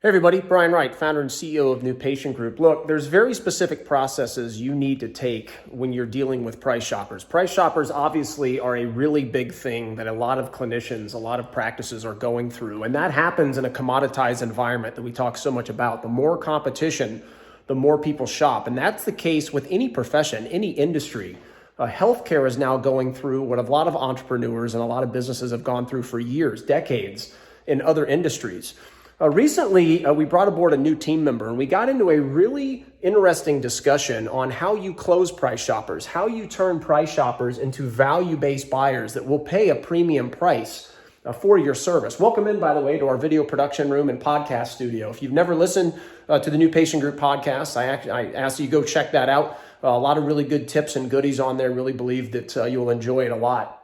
Hey everybody, Brian Wright, founder and CEO of New Patient Group. Look, there's very specific processes you need to take when you're dealing with price shoppers. Price shoppers obviously are a really big thing that a lot of clinicians, a lot of practices are going through. And that happens in a commoditized environment that we talk so much about. The more competition, the more people shop. And that's the case with any profession, any industry. Healthcare is now going through what a lot of entrepreneurs and a lot of businesses have gone through for years, decades in other industries. Recently, we brought aboard a new team member and we got into a really interesting discussion on how you close price shoppers, how you turn price shoppers into value-based buyers that will pay a premium price for your service. Welcome in, by the way, to our video production room and podcast studio. If you've never listened to the New Patient Group podcast, I ask you go check that out. A lot of really good tips and goodies on there. Really believe that you'll enjoy it a lot.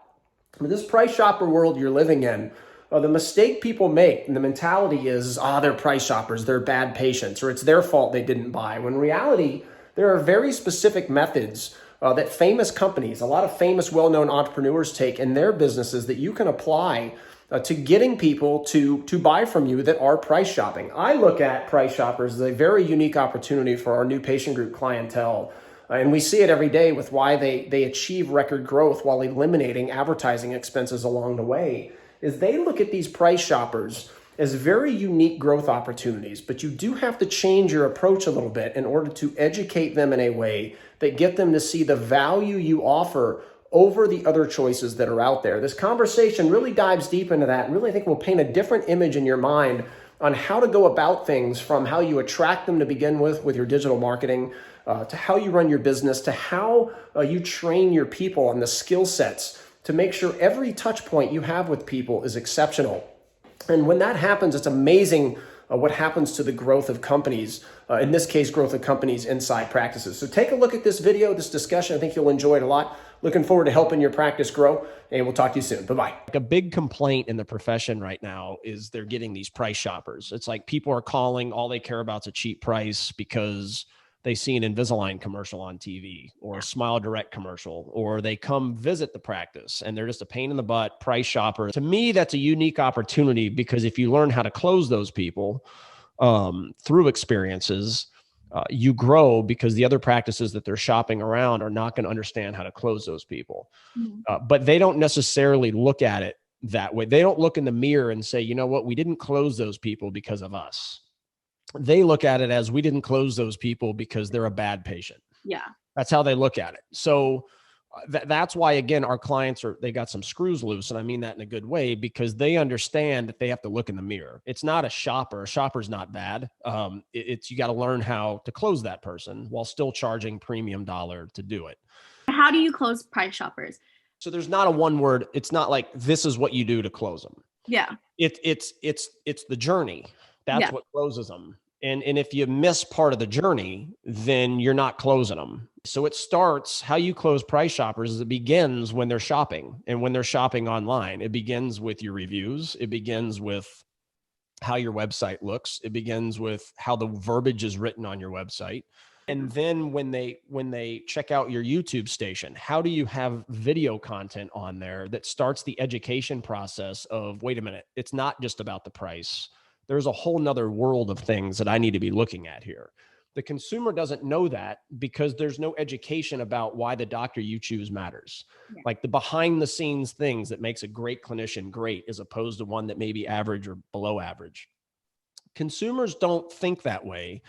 But this price shopper world you're living in, the mistake people make and the mentality is, they're price shoppers, they're bad patients, or it's their fault they didn't buy. When in reality, there are very specific methods that famous companies, a lot of famous well-known entrepreneurs take in their businesses that you can apply to getting people to buy from you that are price shopping. I look at price shoppers as a very unique opportunity for our New Patient Group clientele. And we see it every day with why they achieve record growth while eliminating advertising expenses along the way. Is they look at these price shoppers as very unique growth opportunities, but you do have to change your approach a little bit in order to educate them in a way that get them to see the value you offer over the other choices that are out there. This conversation really dives deep into that and really I think will paint a different image in your mind on how to go about things, from how you attract them to begin with your digital marketing, to how you run your business, to how you train your people on the skill sets to make sure every touch point you have with people is exceptional. And when that happens, it's amazing what happens to the growth of companies, in this case, growth of companies inside practices. So take a look at this video, this discussion. I think you'll enjoy it a lot. Looking forward to helping your practice grow, and we'll talk to you soon. Bye-bye. A big complaint in the profession right now is they're getting these price shoppers. It's like people are calling, all they care about is a cheap price because they see an Invisalign commercial on TV or a Smile Direct commercial, or they come visit the practice and they're just a pain in the butt price shopper. To me, that's a unique opportunity because if you learn how to close those people through experiences, you grow because the other practices that they're shopping around are not going to understand how to close those people. But they don't necessarily look at it that way. They don't look in the mirror and say, you know what, we didn't close those people because of us. They look at it as we didn't close those people because they're a bad patient. Yeah. That's how they look at it. So that's why, again, our clients they got some screws loose. And I mean that in a good way, because they understand that they have to look in the mirror. It's not a shopper. A shopper's not bad. You got to learn how to close that person while still charging premium dollar to do it. How do you close price shoppers? So there's not a one word. It's not like this is what you do to close them. Yeah. It's the journey. That's what closes them. And if you miss part of the journey, then you're not closing them. So it starts, how you close price shoppers is it begins when they're shopping, and when they're shopping online. It begins with your reviews. It begins with how your website looks. It begins with how the verbiage is written on your website. And then when they check out your YouTube station, how do you have video content on there that starts the education process of, wait a minute, it's not just about the price. There's a whole nother world of things that I need to be looking at here. The consumer doesn't know that because there's no education about why the doctor you choose matters. Yeah. Like the behind the scenes things that makes a great clinician great as opposed to one that may be average or below average. Consumers don't think that way.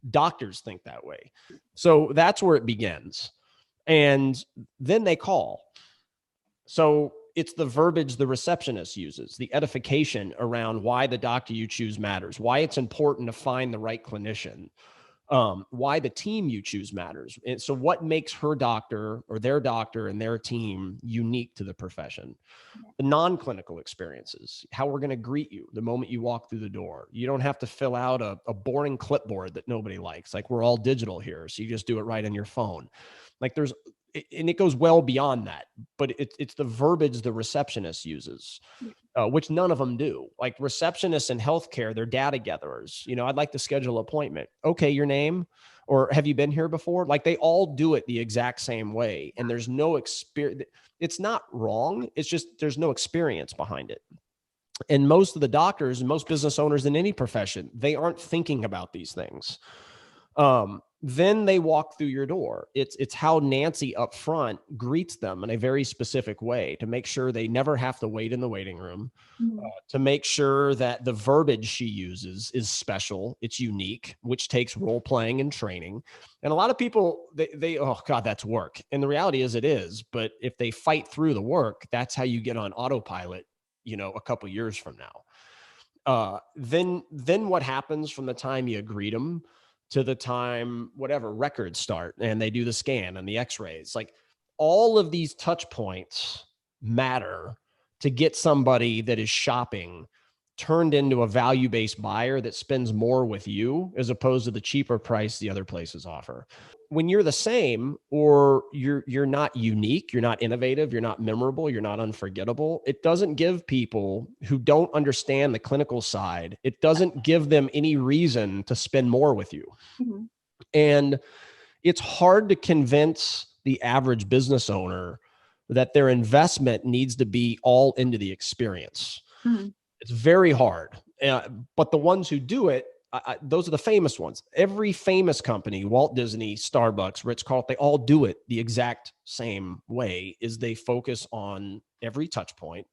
Doctors think that way. So that's where it begins. And then they call. So it's the verbiage the receptionist uses, the edification around why the doctor you choose matters, why it's important to find the right clinician, why the team you choose matters. And so what makes her doctor or their doctor and their team unique to the profession? The non-clinical experiences, how we're going to greet you the moment you walk through the door. You don't have to fill out a boring clipboard that nobody likes. Like, we're all digital here, so you just do it right on your phone. Like and it goes well beyond that, but it's the verbiage the receptionist uses, which none of them do. Like receptionists in healthcare, they're data gatherers. I'd like to schedule an appointment. Okay, your name, or have you been here before? Like they all do it the exact same way, and there's no experience. It's not wrong. It's just there's no experience behind it. And most of the doctors and most business owners in any profession, they aren't thinking about these things. Then they walk through your door. It's how Nancy up front greets them in a very specific way to make sure they never have to wait in the waiting room, to make sure that the verbiage she uses is special, it's unique, which takes role playing and training. And a lot of people, they oh God, that's work. And the reality is it is, but if they fight through the work, that's how you get on autopilot, a couple of years from now. Then what happens from the time you greet them to the time whatever records start and they do the scan and the x-rays, like all of these touch points matter to get somebody that is shopping turned into a value-based buyer that spends more with you as opposed to the cheaper price the other places offer. When you're the same, or you're not unique, you're not innovative, you're not memorable, you're not unforgettable, it doesn't give people who don't understand the clinical side, it doesn't give them any reason to spend more with you. Mm-hmm. And it's hard to convince the average business owner that their investment needs to be all into the experience. Mm-hmm. It's very hard. But the ones who do it, those are the famous ones. Every famous company, Walt Disney, Starbucks, Ritz-Carlton, they all do it the exact same way, is they focus on every touch point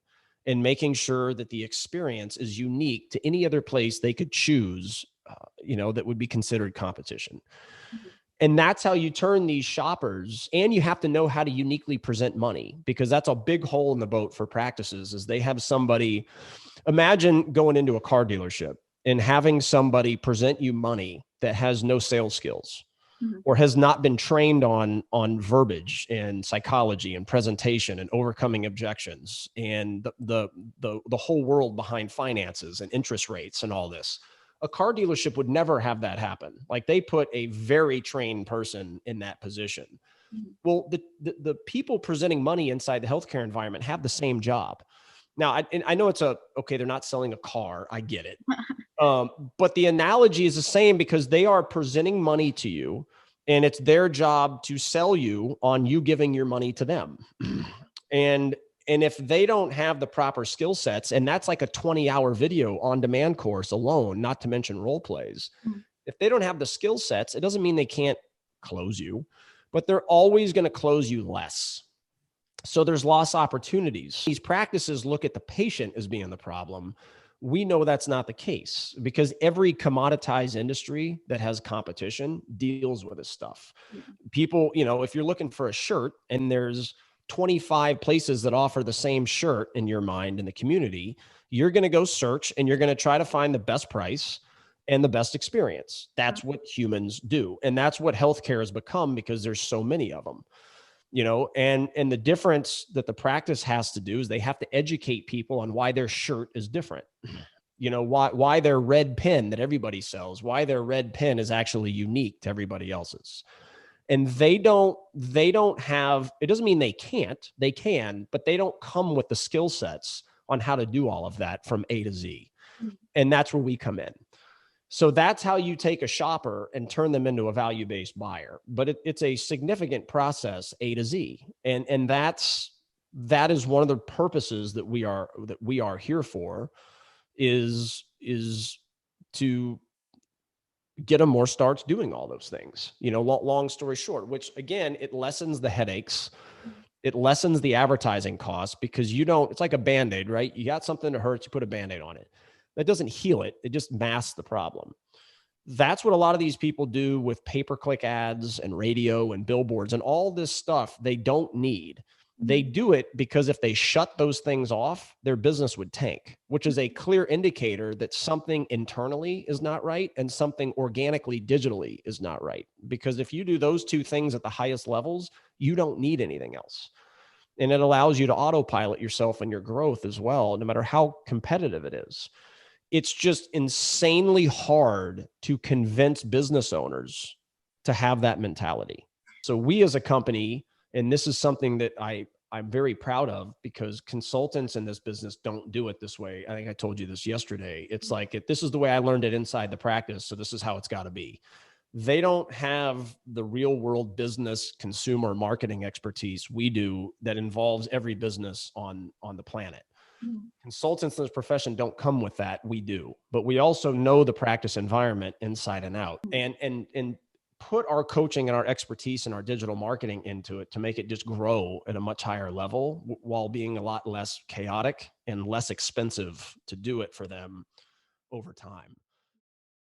and making sure that the experience is unique to any other place they could choose, that would be considered competition. Mm-hmm. And that's how you turn these shoppers, and you have to know how to uniquely present money, because that's a big hole in the boat for practices is they have somebody, imagine going into a car dealership and having somebody present you money that has no sales skills, mm-hmm. or has not been trained on verbiage and psychology and presentation and overcoming objections and the whole world behind finances and interest rates and all this. A car dealership would never have that happen. Like, they put a very trained person in that position. Mm-hmm. Well, the people presenting money inside the healthcare environment have the same job. Now, I know they're not selling a car. I get it. But the analogy is the same, because they are presenting money to you, and it's their job to sell you on you giving your money to them. And if they don't have the proper skill sets, and that's like a 20-hour video on demand course alone, not to mention role plays. Mm-hmm. If they don't have the skill sets, it doesn't mean they can't close you, but they're always going to close you less. So there's lost opportunities. These practices look at the patient as being the problem. We know that's not the case, because every commoditized industry that has competition deals with this stuff. People, if you're looking for a shirt and there's 25 places that offer the same shirt in your mind in the community, you're going to go search and you're going to try to find the best price and the best experience. That's what humans do. And that's what healthcare has become, because there's so many of them. And the difference that the practice has to do is they have to educate people on why their shirt is different. Why their red pen that everybody sells, why their red pen is actually unique to everybody else's. And they don't have, it doesn't mean they can't, they can, but they don't come with the skill sets on how to do all of that from A to Z. And that's where we come in. So that's how you take a shopper and turn them into a value-based buyer. But it's a significant process, A to Z. And that is one of the purposes that we are here for, is to get them more starts doing all those things. Long story short, which again, it lessens the headaches. It lessens the advertising costs, because it's like a Band-Aid, right? You got something that hurts, you put a Band-Aid on it. That doesn't heal it. It just masks the problem. That's what a lot of these people do with pay-per-click ads and radio and billboards and all this stuff they don't need. They do it because if they shut those things off, their business would tank, which is a clear indicator that something internally is not right and something organically, digitally is not right. Because if you do those two things at the highest levels, you don't need anything else. And it allows you to autopilot yourself and your growth as well, no matter how competitive it is. It's just insanely hard to convince business owners to have that mentality. So we as a company, and this is something that I'm very proud of, because consultants in this business don't do it this way. I think I told you this yesterday. It's like, this is the way I learned it inside the practice, so this is how it's got to be. They don't have the real world business consumer marketing expertise we do that involves every business on the planet. Consultants in this profession don't come with that. We do, but we also know the practice environment inside and out, and put our coaching and our expertise and our digital marketing into it to make it just grow at a much higher level while being a lot less chaotic and less expensive to do it for them over time.